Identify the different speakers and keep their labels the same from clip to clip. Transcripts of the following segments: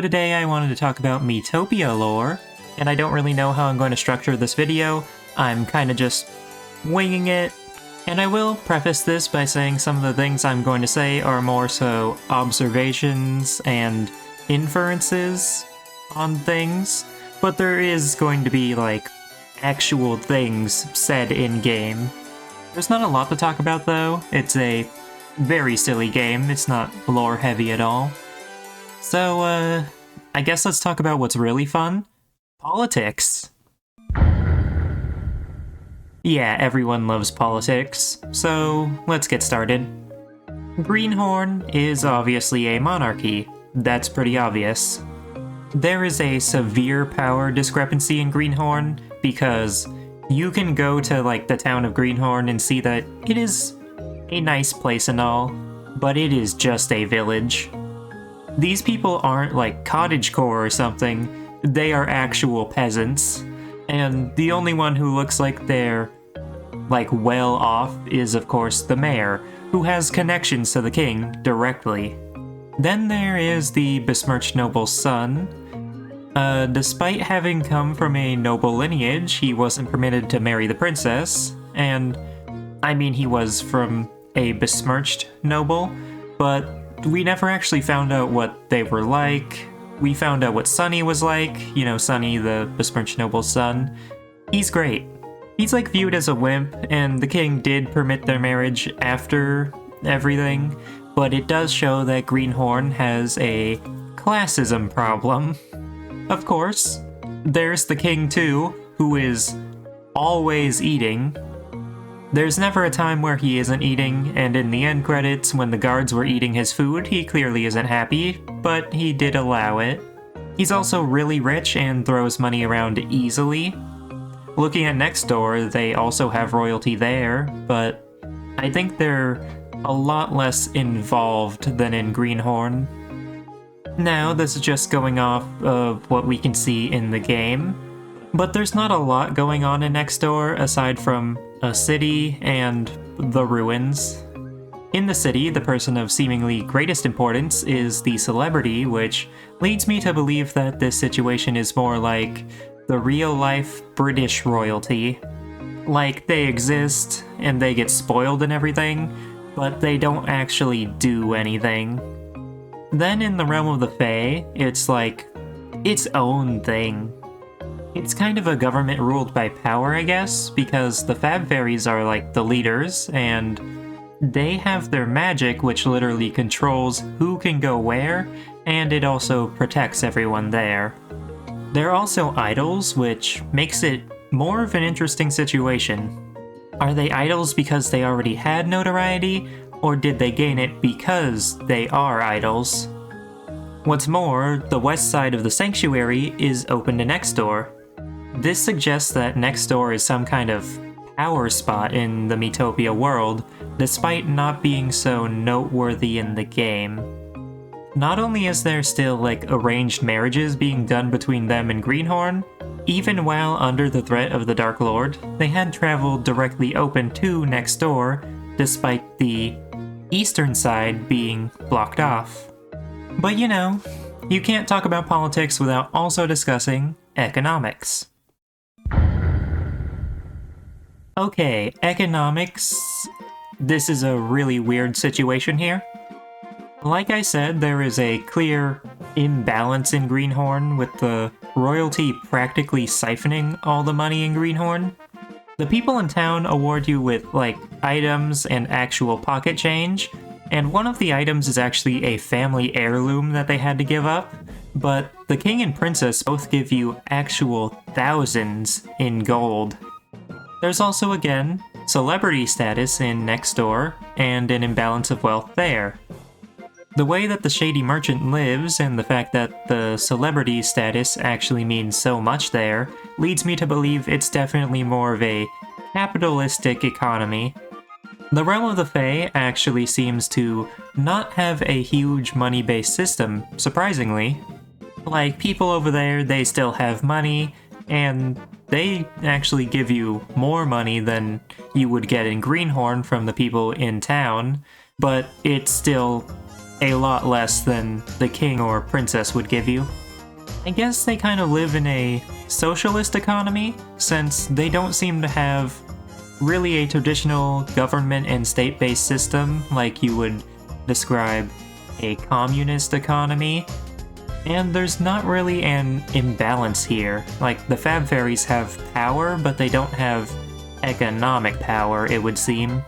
Speaker 1: So today I wanted to talk about Miitopia lore, and I don't really know how I'm going to structure this video. I'm kinda just winging it, and I will preface this by saying some of the things I'm going to say are more so observations and inferences on things, but there is going to be, like, actual things said in-game. There's not a lot to talk about, though. It's a very silly game. It's not lore-heavy at all. So, I guess let's talk about what's really fun. Politics. Yeah, everyone loves politics, so let's get started. Greenhorn is obviously a monarchy. That's pretty obvious. There is a severe power discrepancy in Greenhorn, because you can go to, like, the town of Greenhorn and see that it is a nice place and all, but it is just a village. These people aren't like cottagecore or something, they are actual peasants, and the only one who looks like they're, like, well off is, of course, the mayor, who has connections to the king directly. Then there is the besmirched noble's son. Despite having come from a noble lineage, he wasn't permitted to marry the princess, and, I mean, he was from a besmirched noble, but we never actually found out what they were like. We found out what Sunny was like, you know, Sunny, the besmirched noble's son. He's great. He's, like, viewed as a wimp, and the king did permit their marriage after everything, but it does show that Greenhorn has a classism problem. Of course, there's the king too, who is always eating. There's never a time where he isn't eating, and in the end credits, when the guards were eating his food, he clearly isn't happy, but he did allow it. He's also really rich and throws money around easily. Looking at next door, they also have royalty there, but I think they're a lot less involved than in Greenhorn. Now, this is just going off of what we can see in the game, but there's not a lot going on in next door aside from a city and the ruins. In the city, the person of seemingly greatest importance is the celebrity, which leads me to believe that this situation is more like the real-life British royalty. Like, they exist, and they get spoiled and everything, but they don't actually do anything. Then in the realm of the Fae, it's like its own thing. It's kind of a government ruled by power, I guess, because the Fab Fairies are like the leaders, and they have their magic, which literally controls who can go where, and it also protects everyone there. They're also idols, which makes it more of an interesting situation. Are they idols because they already had notoriety, or did they gain it because they are idols? What's more, the west side of the sanctuary is open to next door. This suggests that next door is some kind of power spot in the Miitopia world, despite not being so noteworthy in the game. Not only is there still, like, arranged marriages being done between them and Greenhorn, even while under the threat of the Dark Lord, they had traveled directly open to next door, despite the eastern side being blocked off. But you know, you can't talk about politics without also discussing economics. Okay, economics. This is a really weird situation here. Like I said, there is a clear imbalance in Greenhorn, with the royalty practically siphoning all the money in Greenhorn. The people in town award you with, like, items and actual pocket change, and one of the items is actually a family heirloom that they had to give up, but the king and princess both give you actual thousands in gold. There's also, again, celebrity status in next door, and an imbalance of wealth there. The way that the shady merchant lives, and the fact that the celebrity status actually means so much there, leads me to believe it's definitely more of a capitalistic economy. The realm of the Fae actually seems to not have a huge money-based system, surprisingly. Like, people over there, they still have money, and they actually give you more money than you would get in Greenhorn from the people in town, but it's still a lot less than the king or princess would give you. I guess they kind of live in a socialist economy, since they don't seem to have really a traditional government and state-based system like you would describe a communist economy. And there's not really an imbalance here. Like, the Fab Fairies have power, but they don't have economic power, it would seem.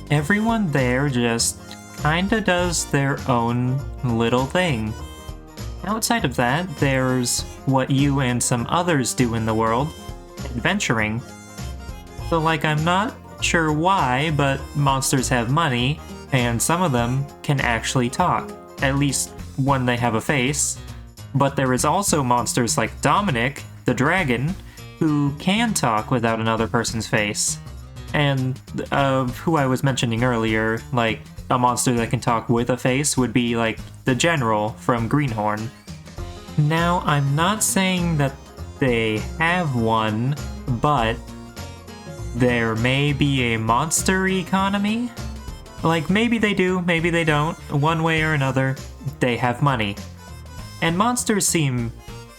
Speaker 1: Everyone there just kinda does their own little thing. Outside of that, there's what you and some others do in the world, adventuring. So like, I'm not sure why, but monsters have money, and some of them can actually talk, at least when they have a face. But there is also monsters like Dominic, the dragon, who can talk without another person's face. And who I was mentioning earlier, like a monster that can talk with a face would be like the General from Greenhorn. Now, I'm not saying that they have one, but there may be a monster economy? Like, maybe they do, maybe they don't. One way or another, they have money. And monsters seem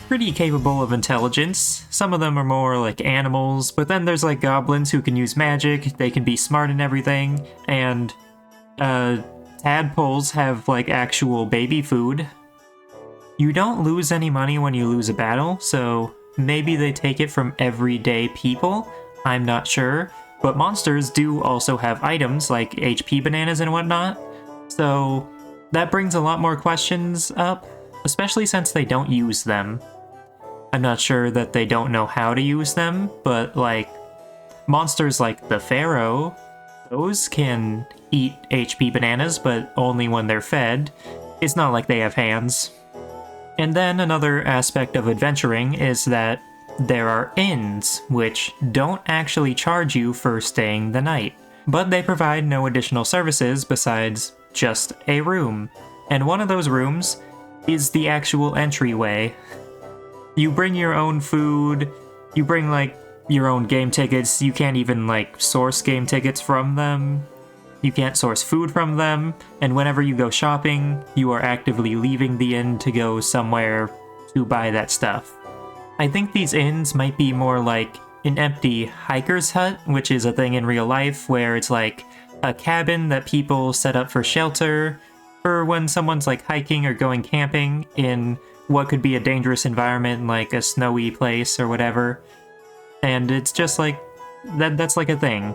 Speaker 1: pretty capable of intelligence. Some of them are more like animals, but then there's like goblins who can use magic, they can be smart and everything, and tadpoles have like actual baby food. You don't lose any money when you lose a battle, so maybe they take it from everyday people? I'm not sure, but monsters do also have items like HP bananas and whatnot, so that brings a lot more questions up, especially since they don't use them. I'm not sure that they don't know how to use them, but like, monsters like the Pharaoh, those can eat HP bananas, but only when they're fed. It's not like they have hands. And then another aspect of adventuring is that there are inns, which don't actually charge you for staying the night, but they provide no additional services besides just a room. And one of those rooms is the actual entryway. You bring your own food, you bring like your own game tickets, you can't even like source game tickets from them, you can't source food from them, and whenever you go shopping, you are actively leaving the inn to go somewhere to buy that stuff. I think these inns might be more like an empty hiker's hut, which is a thing in real life, where it's like a cabin that people set up for shelter, for when someone's like hiking or going camping in what could be a dangerous environment, like a snowy place or whatever. And it's just like, that's like a thing.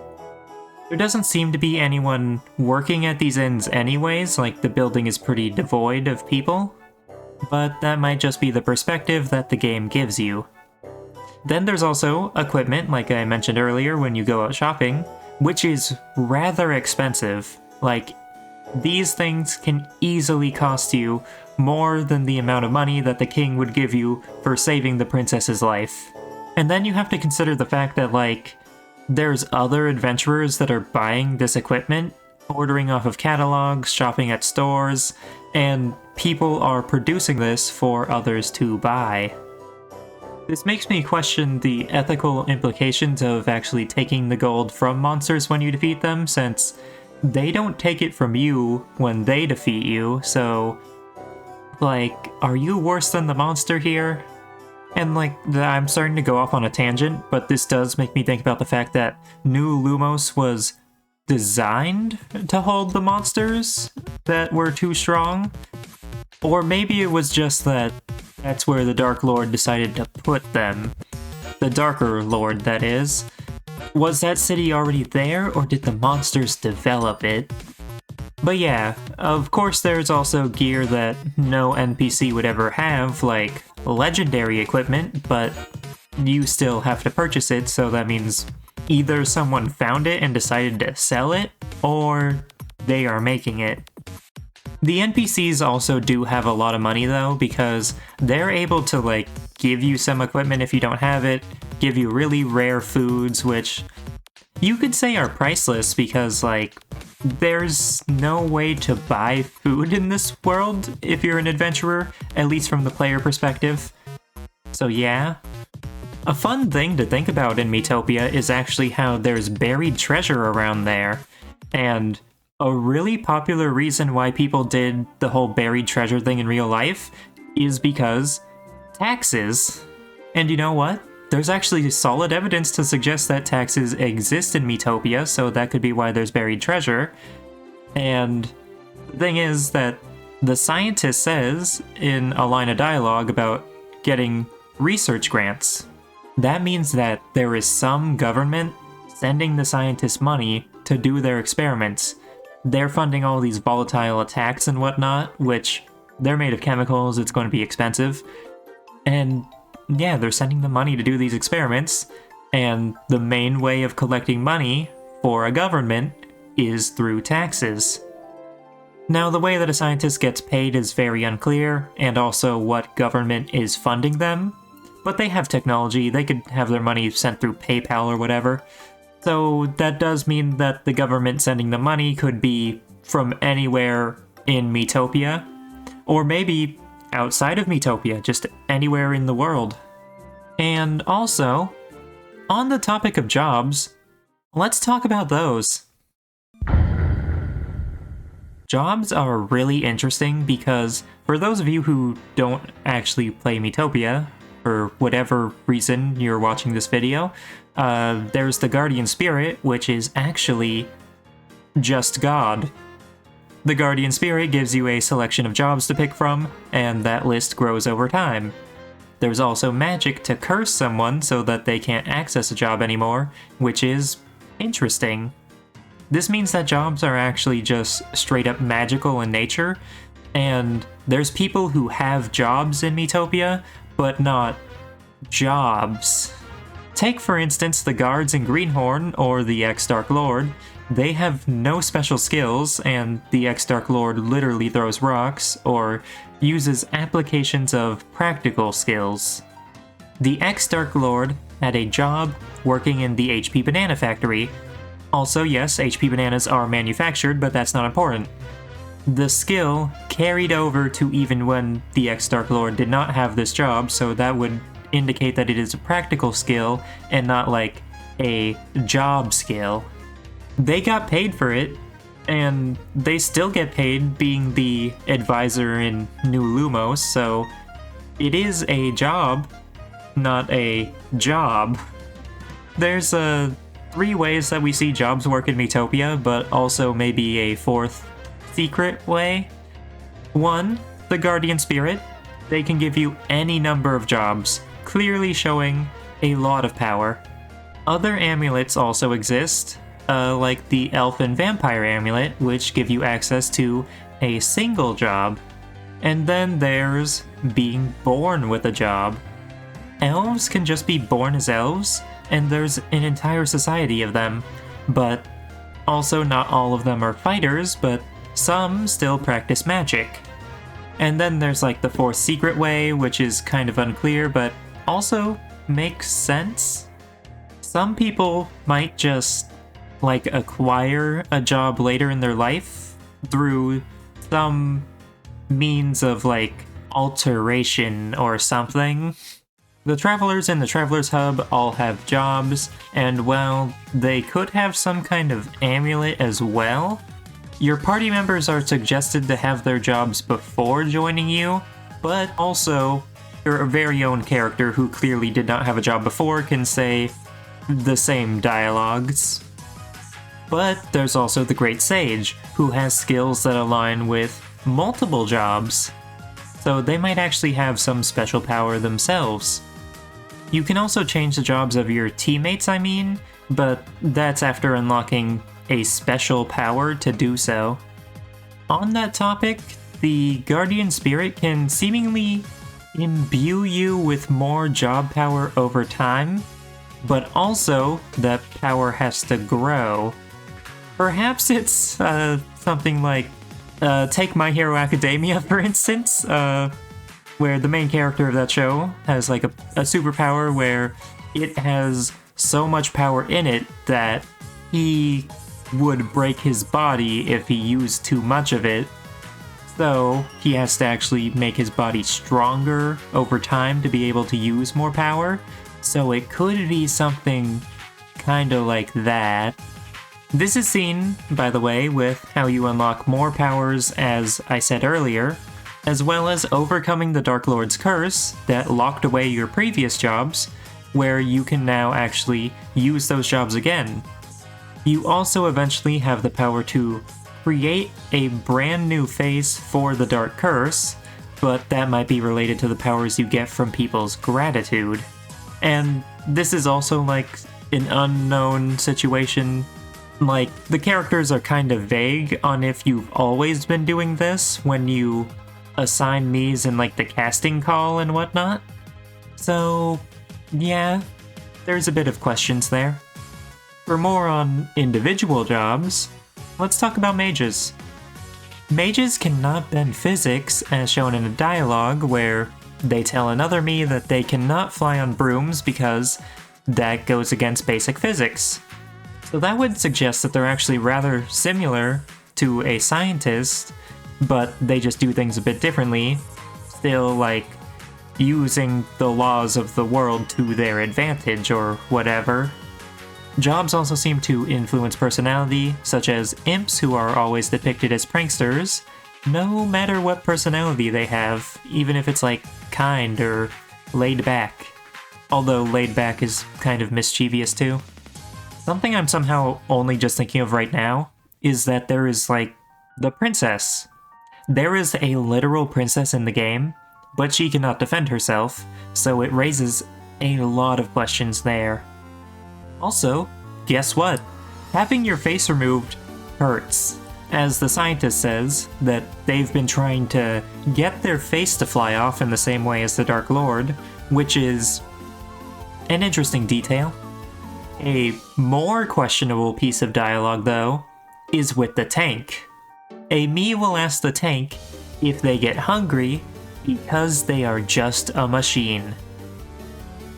Speaker 1: There doesn't seem to be anyone working at these inns anyways, like the building is pretty devoid of people. But that might just be the perspective that the game gives you. Then there's also equipment, like I mentioned earlier when you go out shopping, which is rather expensive. Like, these things can easily cost you more than the amount of money that the king would give you for saving the princess's life. And then you have to consider the fact that, like, there's other adventurers that are buying this equipment, ordering off of catalogs, shopping at stores, and people are producing this for others to buy. This makes me question the ethical implications of actually taking the gold from monsters when you defeat them, since they don't take it from you when they defeat you, so, like, are you worse than the monster here? And like, I'm starting to go off on a tangent, but this does make me think about the fact that New Lumos was designed to hold the monsters that were too strong. Or maybe it was just that that's where the Dark Lord decided to put them. The Darker Lord, that is. Was that city already there, or did the monsters develop it? But yeah, of course there's also gear that no NPC would ever have, like legendary equipment, but you still have to purchase it, so that means either someone found it and decided to sell it, or they are making it. The NPCs also do have a lot of money though, because they're able to like give you some equipment if you don't have it, give you really rare foods, which you could say are priceless because like there's no way to buy food in this world if you're an adventurer, at least from the player perspective. So yeah. A fun thing to think about in Miitopia is actually how there's buried treasure around there, and A really popular reason why people did the whole buried treasure thing in real life is because taxes. And you know what? There's actually solid evidence to suggest that taxes exist in Miitopia, so that could be why there's buried treasure. And the thing is that the scientist says in a line of dialogue about getting research grants. That means that there is some government sending the scientists money to do their experiments. They're funding all these volatile attacks and whatnot, which they're made of chemicals, it's going to be expensive. And yeah, they're sending them money to do these experiments, and the main way of collecting money for a government is through taxes. Now, the way that a scientist gets paid is very unclear, and also what government is funding them, but they have technology, they could have their money sent through PayPal or whatever. So that does mean that the government sending the money could be from anywhere in Miitopia, or maybe outside of Miitopia, just anywhere in the world. And also, on the topic of jobs, let's talk about those. Jobs are really interesting because for those of you who don't actually play Miitopia, for whatever reason you're watching this video, there's the Guardian Spirit, which is actually just God. The Guardian Spirit gives you a selection of jobs to pick from, and that list grows over time. There's also magic to curse someone so that they can't access a job anymore, which is interesting. This means that jobs are actually just straight up magical in nature, and there's people who have jobs in Miitopia, but not jobs. Take for instance the guards in Greenhorn, or the X-Dark Lord. They have no special skills, and the X-Dark Lord literally throws rocks, or uses applications of practical skills. The X-Dark Lord had a job working in the HP Banana Factory. Also, yes, HP bananas are manufactured, but that's not important. The skill carried over to even when the X-Dark Lord did not have this job, so that would indicate that it is a practical skill and not like a job skill. They got paid for it, and they still get paid being the advisor in New Lumos, so it is a job, not a job. There's 3 ways that we see jobs work in Miitopia, but also maybe a 4th secret way. 1, the Guardian Spirit. They can give you any number of jobs, clearly showing a lot of power. Other amulets also exist, like the Elf and Vampire Amulet, which give you access to a single job. And then there's being born with a job. Elves can just be born as elves, and there's an entire society of them, but also not all of them are fighters, but some still practice magic. And then there's like the 4th secret way, which is kind of unclear, but also makes sense. Some people might just like acquire a job later in their life through some means of like alteration or something. The travelers in the Traveler's Hub all have jobs, and well, they could have some kind of amulet as well. Your party members are suggested to have their jobs before joining you, but also your very own character who clearly did not have a job before can say the same dialogues. But there's also the Great Sage, who has skills that align with multiple jobs, so they might actually have some special power themselves. You can also change the jobs of your teammates, but that's after unlocking a special power to do so. On that topic, the Guardian Spirit can seemingly imbue you with more job power over time, but also that power has to grow. Perhaps it's something like, take My Hero Academia for instance, where the main character of that show has like a superpower where it has so much power in it that he would break his body if he used too much of it. So he has to actually make his body stronger over time to be able to use more power. So it could be something kind of like that. This is seen, by the way, with how you unlock more powers, as I said earlier, as well as overcoming the Dark Lord's curse that locked away your previous jobs, where you can now actually use those jobs again. You also eventually have the power to create a brand new face for the Dark Curse, but that might be related to the powers you get from people's gratitude. And this is also like an unknown situation. Like, the characters are kind of vague on if you've always been doing this when you assign Miis in like the casting call and whatnot. So, yeah, there's a bit of questions there. For more on individual jobs, let's talk about mages. Mages cannot bend physics, as shown in a dialogue where they tell another Mii that they cannot fly on brooms because that goes against basic physics. So that would suggest that they're actually rather similar to a scientist, but they just do things a bit differently, still like using the laws of the world to their advantage or whatever. Jobs also seem to influence personality, such as imps who are always depicted as pranksters, no matter what personality they have, even if it's like kind or laid back. Although laid back is kind of mischievous too. Something I'm somehow only just thinking of right now is that there is like the princess. There is a literal princess in the game, but she cannot defend herself, so it raises a lot of questions there. Also, guess what? Having your face removed hurts. As the scientist says, that they've been trying to get their face to fly off in the same way as the Dark Lord, which is an interesting detail. A more questionable piece of dialogue, though, is with the tank. A Mii will ask the tank if they get hungry because they are just a machine.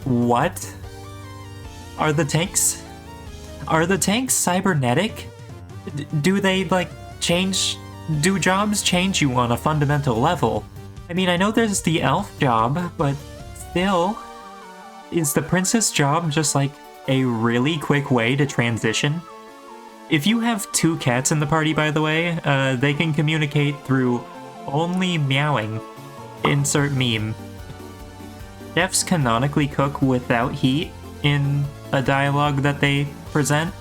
Speaker 1: What? Are the tanks cybernetic? Do they, like, do jobs change you on a fundamental level? I mean, I know there's the elf job, but still, is the princess job just, like, a really quick way to transition? If you have 2 cats in the party, by the way, they can communicate through only meowing. Insert meme. Chefs canonically cook without heat in a dialogue that they present.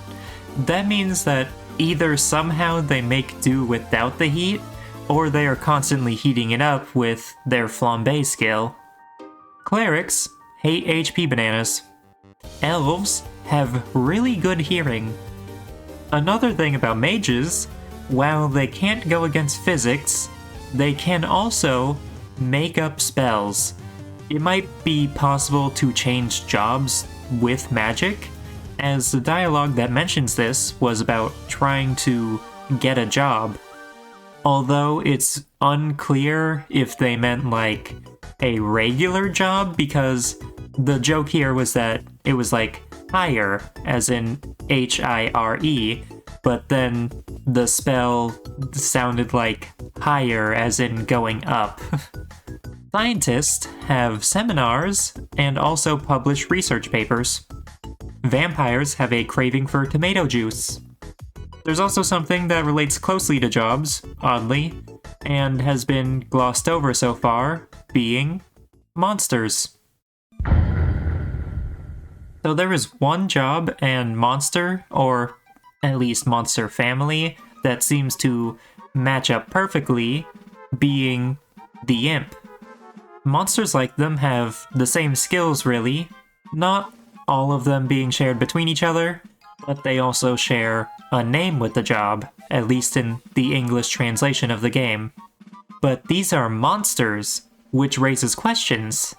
Speaker 1: That means that either somehow they make do without the heat, or they are constantly heating it up with their flambe skill. Clerics hate HP bananas. Elves have really good hearing. Another thing about mages, while they can't go against physics, they can also make up spells. It might be possible to change jobs with magic, as the dialogue that mentions this was about trying to get a job. Although it's unclear if they meant like a regular job, because the joke here was that it was like hire, as in H-I-R-E, but then the spell sounded like higher, as in going up. Scientists have seminars and also publish research papers. Vampires have a craving for tomato juice. There's also something that relates closely to jobs, oddly, and has been glossed over so far, being monsters. So there is one job and monster, or at least monster family, that seems to match up perfectly, being the imp. Monsters like them have the same skills, really, not all of them being shared between each other, but they also share a name with the job, at least in the English translation of the game. But these are monsters, which raises questions.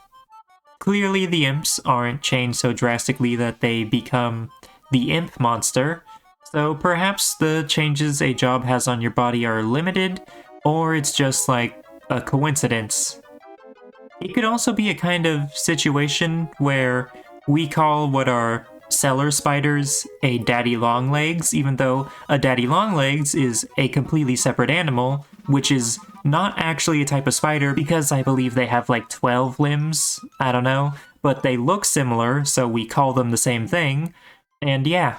Speaker 1: Clearly the imps aren't changed so drastically that they become the imp monster, so perhaps the changes a job has on your body are limited, or it's just like a coincidence. It could also be a kind of situation where we call what are cellar spiders a daddy longlegs, even though a daddy longlegs is a completely separate animal, which is not actually a type of spider because I believe they have like 12 limbs, I don't know, but they look similar, so we call them the same thing, and yeah.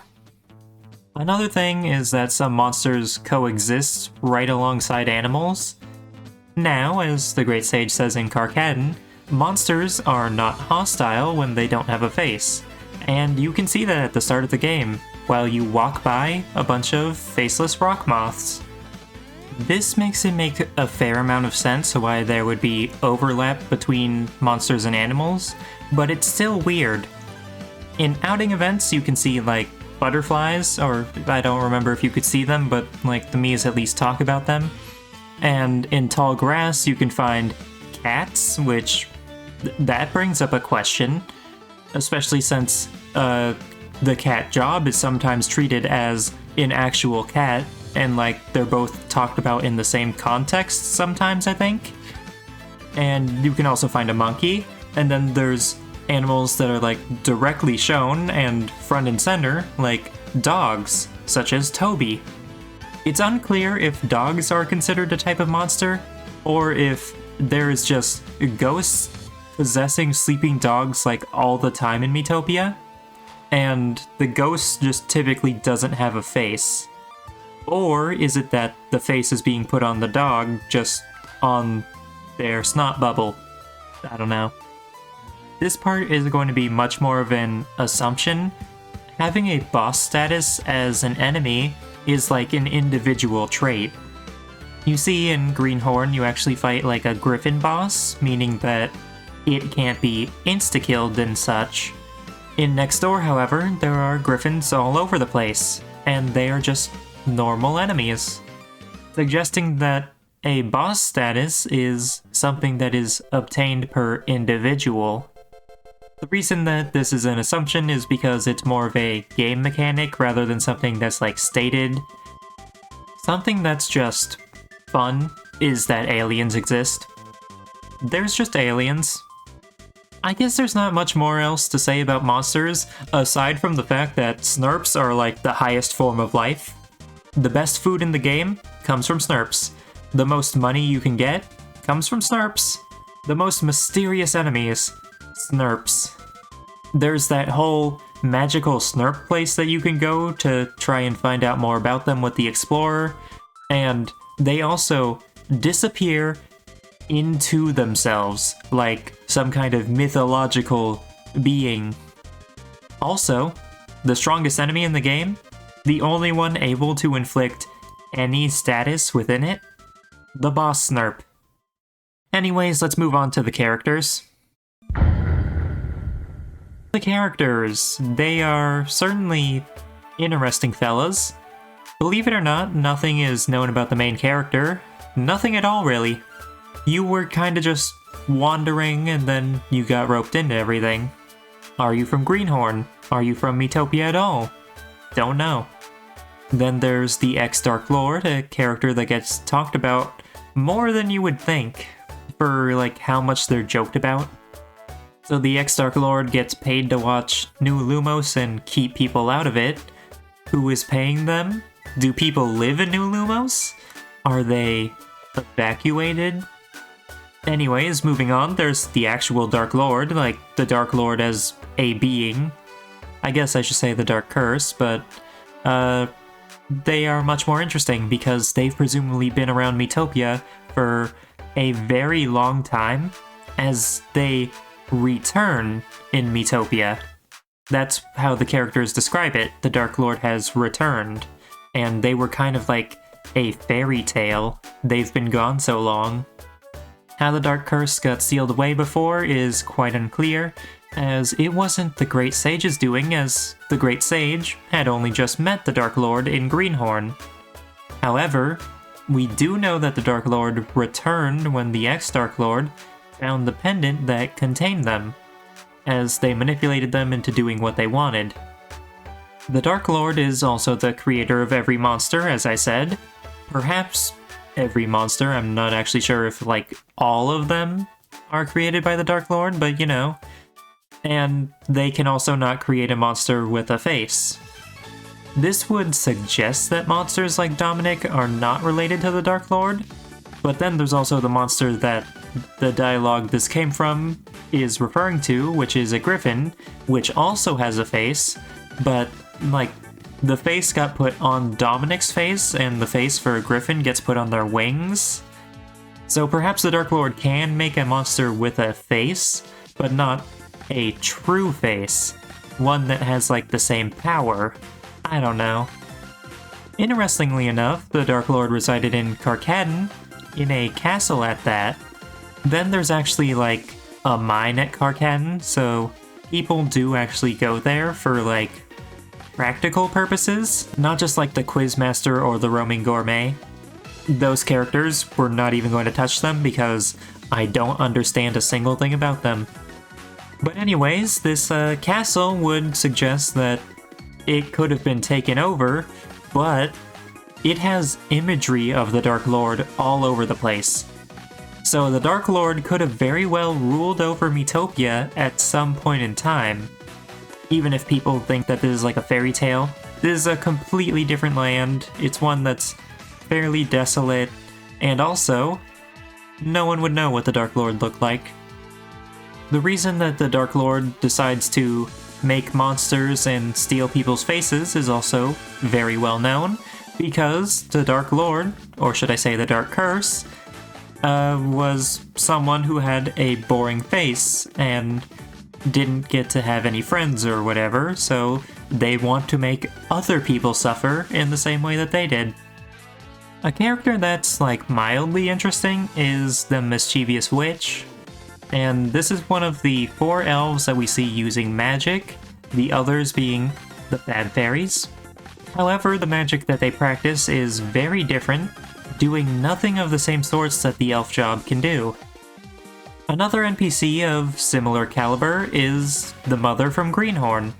Speaker 1: Another thing is that some monsters coexist right alongside animals. Now, as the Great Sage says in Karkadon, monsters are not hostile when they don't have a face, and you can see that at the start of the game, while you walk by a bunch of faceless rock moths. This makes it make a fair amount of sense why there would be overlap between monsters and animals, but it's still weird. In outing events, you can see, like, butterflies, or I don't remember if you could see them, but, like, the Miis at least talk about them. And in tall grass, you can find cats, which that brings up a question, especially since the cat job is sometimes treated as an actual cat, and like they're both talked about in the same context sometimes, I think. And you can also find a monkey, and then there's animals that are like directly shown and front and center, like dogs, such as Toby. It's unclear if dogs are considered a type of monster, or if there is just ghosts possessing sleeping dogs like all the time in Miitopia, and the ghost just typically doesn't have a face. Or is it that the face is being put on the dog just on their snot bubble? I don't know. This part is going to be much more of an assumption. Having a boss status as an enemy is like an individual trait. You see, in Greenhorn, you actually fight like a griffin boss, meaning that it can't be insta-killed and such. In Next Door, however, there are griffins all over the place, and they are just normal enemies, suggesting that a boss status is something that is obtained per individual. The reason that this is an assumption is because it's more of a game mechanic rather than something that's like stated. Something that's just fun is that aliens exist. There's just aliens. I guess there's not much more else to say about monsters, aside from the fact that snurps are like the highest form of life. The best food in the game comes from snurps. The most money you can get comes from snurps. The most mysterious enemies, snurps. There's that whole magical snurp place that you can go to try and find out more about them with the Explorer, and they also disappear into themselves, like some kind of mythological being. Also, the strongest enemy in the game, the only one able to inflict any status within it, the boss snurp. Anyways, let's move on to the characters. The characters, they are certainly interesting fellas. Believe it or not, nothing is known about the main character. Nothing at all, really. You were kinda just wandering and then you got roped into everything. Are you from Greenhorn? Are you from Miitopia at all? Don't know. Then there's the ex-Dark Lord, a character that gets talked about more than you would think, for like how much they're joked about. So the ex-Dark Lord gets paid to watch New Lumos and keep people out of it. Who is paying them? Do people live in New Lumos? Are they evacuated? Anyways, moving on, there's the actual Dark Lord, like the Dark Lord as a being. I guess I should say the Dark Curse, but they are much more interesting because they've presumably been around Miitopia for a very long time, as they return in Miitopia. That's how the characters describe it. The Dark Lord has returned, and they were kind of like a fairy tale. They've been gone so long. How the Dark Curse got sealed away before is quite unclear, as it wasn't the Great Sage's doing, as the Great Sage had only just met the Dark Lord in Greenhorn. However, we do know that the Dark Lord returned when the ex-Dark Lord found the pendant that contained them, as they manipulated them into doing what they wanted. The Dark Lord is also the creator of every monster, as I said. Perhaps every monster, I'm not actually sure if, like, all of them are created by the Dark Lord, but you know. And they can also not create a monster with a face. This would suggest that monsters like Dominic are not related to the Dark Lord, but then there's also the monster that the dialogue this came from is referring to, which is a griffin, which also has a face, but, like, the face got put on Dominic's face, and the face for Griffin gets put on their wings. So perhaps the Dark Lord can make a monster with a face, but not a true face. One that has like the same power. I don't know. Interestingly enough, the Dark Lord resided in Karkadon, in a castle at that. Then there's actually like a mine at Karkadon, so people do actually go there for like practical purposes, not just like the Quizmaster or the Roaming Gourmet. Those characters, we're not even going to touch them because I don't understand a single thing about them. But anyways, this castle would suggest that it could have been taken over, but it has imagery of the Dark Lord all over the place. So the Dark Lord could have very well ruled over Miitopia at some point in time. Even if people think that this is like a fairy tale, this is a completely different land. It's one that's fairly desolate, and also, no one would know what the Dark Lord looked like. The reason that the Dark Lord decides to make monsters and steal people's faces is also very well known, because the Dark Lord, or should I say the Dark Curse, was someone who had a boring face and didn't get to have any friends or whatever, so they want to make other people suffer in the same way that they did. A character that's like mildly interesting is the Mischievous Witch, and this is one of the 4 elves that we see using magic, the others being the Fab Fairies. However, the magic that they practice is very different, doing nothing of the same sorts that the elf job can do. Another NPC of similar caliber is the Mother from Greenhorn.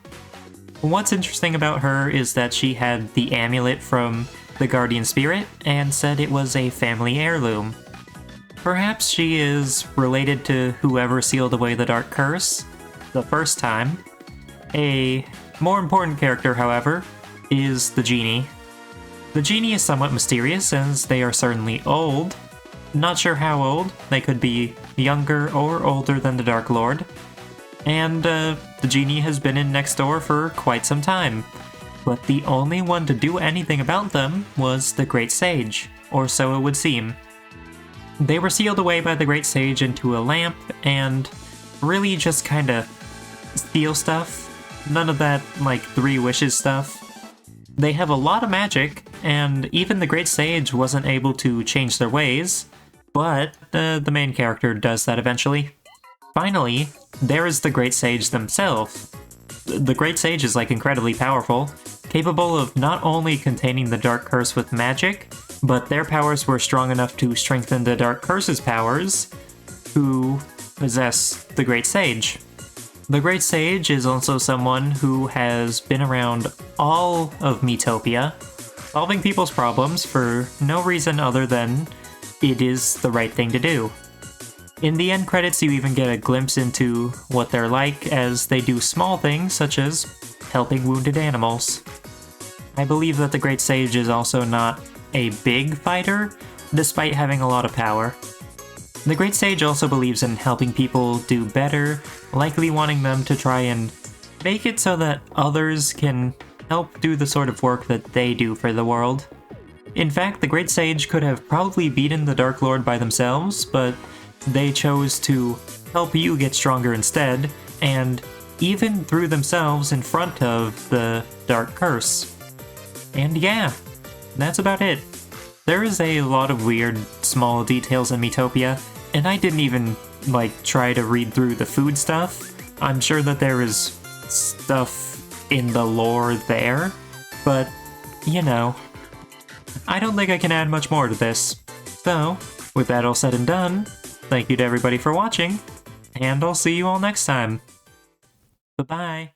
Speaker 1: What's interesting about her is that she had the amulet from the Guardian Spirit and said it was a family heirloom. Perhaps she is related to whoever sealed away the Dark Curse the first time. A more important character, however, is the Genie. The Genie is somewhat mysterious as they are certainly old. Not sure how old, they could be younger or older than the Dark Lord. And the Genie has been in next door for quite some time. But the only one to do anything about them was the Great Sage, or so it would seem. They were sealed away by the Great Sage into a lamp, and really just kinda steal stuff. None of that, like, 3 wishes stuff. They have a lot of magic, and even the Great Sage wasn't able to change their ways, but the main character does that eventually. Finally, there is the Great Sage themselves. The Great Sage is, like, incredibly powerful, capable of not only containing the Dark Curse with magic, but their powers were strong enough to strengthen the Dark Curse's powers, who possess the Great Sage. The Great Sage is also someone who has been around all of Miitopia, solving people's problems for no reason other than it is the right thing to do. In the end credits, you even get a glimpse into what they're like as they do small things such as helping wounded animals. I believe that the Great Sage is also not a big fighter, despite having a lot of power. The Great Sage also believes in helping people do better, likely wanting them to try and make it so that others can help do the sort of work that they do for the world. In fact, the Great Sage could have probably beaten the Dark Lord by themselves, but they chose to help you get stronger instead, and even threw themselves in front of the Dark Curse. And yeah, that's about it. There is a lot of weird, small details in Miitopia, and I didn't even, like, try to read through the food stuff. I'm sure that there is stuff in the lore there, but, you know, I don't think I can add much more to this. So, with that all said and done, thank you to everybody for watching, and I'll see you all next time. Bye-bye.